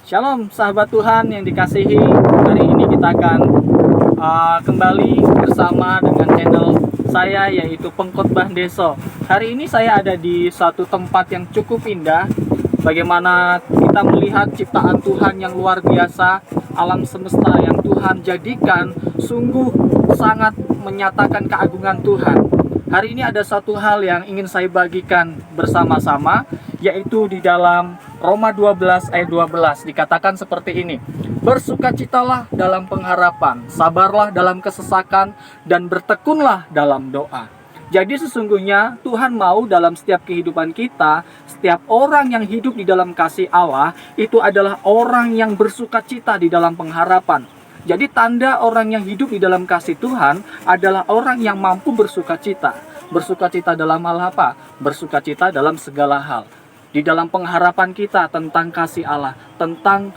Shalom sahabat Tuhan yang dikasihi. Hari ini kita akan kembali bersama dengan channel saya, yaitu Pengkhotbah Deso. Hari ini saya ada di suatu tempat yang cukup indah. Bagaimana kita melihat ciptaan Tuhan yang luar biasa, alam semesta yang Tuhan jadikan sungguh sangat menyatakan keagungan Tuhan. Hari ini ada satu hal yang ingin saya bagikan bersama-sama, yaitu di dalam Roma 12 ayat 12 dikatakan seperti ini: bersukacitalah dalam pengharapan, sabarlah dalam kesesakan, dan bertekunlah dalam doa. Jadi sesungguhnya Tuhan mau dalam setiap kehidupan kita, setiap orang yang hidup di dalam kasih Allah itu adalah orang yang bersukacita di dalam pengharapan. Jadi tanda orang yang hidup di dalam kasih Tuhan adalah orang yang mampu bersukacita. Bersukacita dalam hal apa? Bersukacita dalam segala hal. Di dalam pengharapan kita tentang kasih Allah, tentang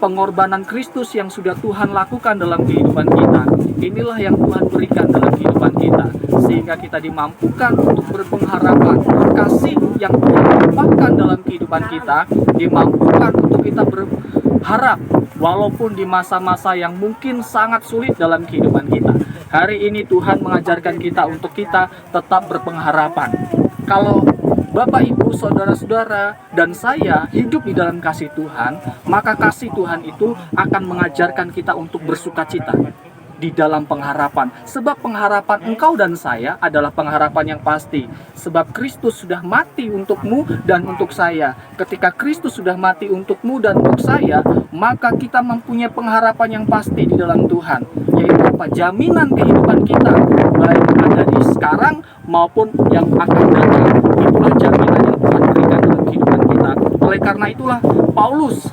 pengorbanan Kristus yang sudah Tuhan lakukan dalam kehidupan kita. Inilah yang Tuhan berikan dalam kehidupan kita, sehingga kita dimampukan untuk berpengharapan. Kasih yang Tuhan limpahkan dalam kehidupan kita dimampukan untuk kita berharap, walaupun di masa-masa yang mungkin sangat sulit dalam kehidupan kita. Hari ini Tuhan mengajarkan kita untuk kita tetap berpengharapan. Kalau Bapak, Ibu, Saudara-saudara, dan saya hidup di dalam kasih Tuhan, maka kasih Tuhan itu akan mengajarkan kita untuk bersukacita di dalam pengharapan. Sebab pengharapan engkau dan saya adalah pengharapan yang pasti. Sebab Kristus sudah mati untukmu dan untuk saya. Ketika Kristus sudah mati untukmu dan untuk saya, maka kita mempunyai pengharapan yang pasti di dalam Tuhan. Yaitu apa? Jaminan kehidupan kita, baik ada di sekarang maupun yang akan datang. Itulah jaminan yang Tuhan berikan dalam kehidupan kita. Oleh karena itulah Paulus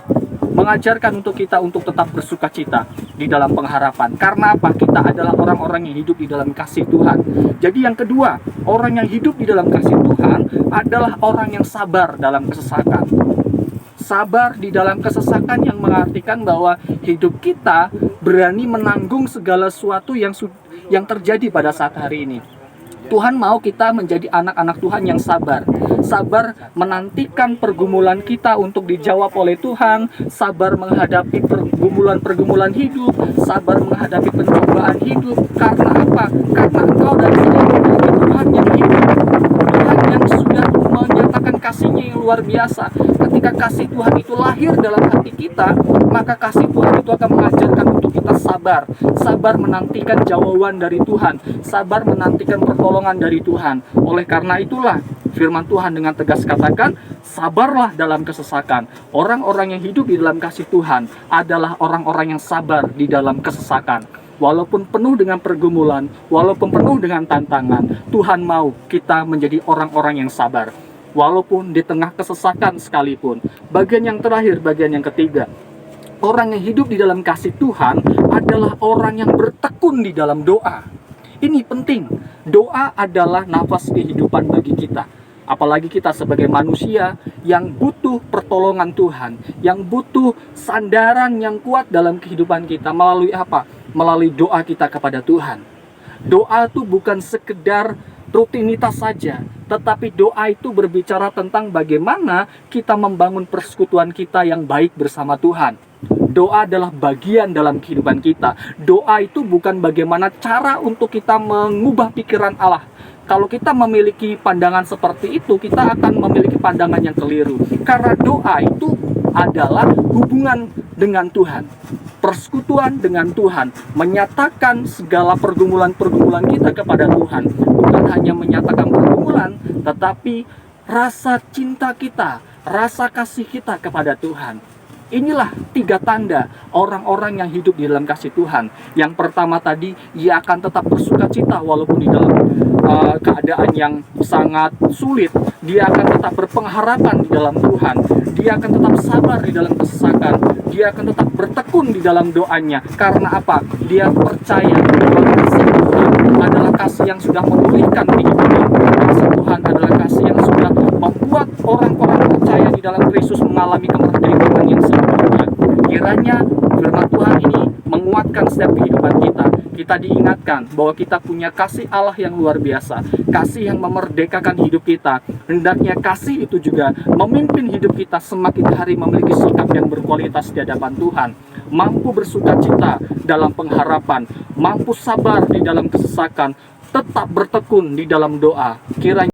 mengajarkan untuk kita untuk tetap bersukacita di dalam pengharapan. Karena apa? Kita adalah orang-orang yang hidup di dalam kasih Tuhan. Jadi yang kedua, orang yang hidup di dalam kasih Tuhan adalah orang yang sabar dalam kesesakan. Sabar di dalam kesesakan yang mengartikan bahwa hidup kita berani menanggung segala sesuatu yang terjadi pada saat hari ini. Tuhan mau kita menjadi anak-anak Tuhan yang sabar. Sabar menantikan pergumulan kita untuk dijawab oleh Tuhan. Sabar menghadapi pergumulan hidup. Sabar menghadapi pencobaan hidup. Karena apa? Karena engkau dan saya memiliki Tuhan yang hidup. Tuhan yang sudah menyatakan kasih-Nya yang luar biasa. Ketika kasih Tuhan itu lahir dalam hati kita, maka kasih Tuhan itu akan mengajarkan untuk kita sabar. Sabar menantikan jawaban dari Tuhan. Sabar menantikan pertolongan dari Tuhan. Oleh karena itulah firman Tuhan dengan tegas katakan, sabarlah dalam kesesakan. Orang-orang yang hidup di dalam kasih Tuhan adalah orang-orang yang sabar di dalam kesesakan. Walaupun penuh dengan pergumulan, walaupun penuh dengan tantangan, Tuhan mau kita menjadi orang-orang yang sabar. Walaupun di tengah kesesakan sekalipun. Bagian yang terakhir, bagian yang ketiga, orang yang hidup di dalam kasih Tuhan adalah orang yang bertekun di dalam doa. Ini penting. Doa adalah nafas kehidupan bagi kita. Apalagi kita sebagai manusia yang butuh pertolongan Tuhan, yang butuh sandaran yang kuat dalam kehidupan kita. Melalui apa? Melalui doa kita kepada Tuhan. Doa itu bukan sekedar rutinitas saja, tetapi doa itu berbicara tentang bagaimana kita membangun persekutuan kita yang baik bersama Tuhan. Doa adalah bagian dalam kehidupan kita. Doa itu bukan bagaimana cara untuk kita mengubah pikiran Allah. Kalau kita memiliki pandangan seperti itu, kita akan memiliki pandangan yang keliru. Karena doa itu adalah hubungan dengan Tuhan, persekutuan dengan Tuhan, menyatakan segala pergumulan-pergumulan kita kepada Tuhan. Bukan hanya menyatakan pergumulan, tetapi rasa cinta kita, rasa kasih kita kepada Tuhan. Inilah 3 tanda orang-orang yang hidup di dalam kasih Tuhan. Yang pertama tadi, ia akan tetap bersukacita walaupun di dalam keadaan yang sangat sulit. Dia akan tetap berpengharapan di dalam Tuhan. Dia akan tetap sabar di dalam kesesakan. Dia akan tetap bertekun di dalam doanya. Karena apa? Dia percaya bahwa kasih Tuhan adalah kasih yang sudah memulihkan hidupnya. Kasih Tuhan adalah kasih yang sudah membuat orang-orang percaya di dalam Kristus mengalami kemerdekaan yang sempurna. Kiranya firman Tuhan ini menguatkan melewatkan setiap kehidupan kita, kita diingatkan bahwa kita punya kasih Allah yang luar biasa, kasih yang memerdekakan hidup kita. Hendaknya kasih itu juga memimpin hidup kita semakin hari memiliki sikap yang berkualitas di hadapan Tuhan, mampu bersukacita dalam pengharapan, mampu sabar di dalam kesesakan, tetap bertekun di dalam doa. Kiranya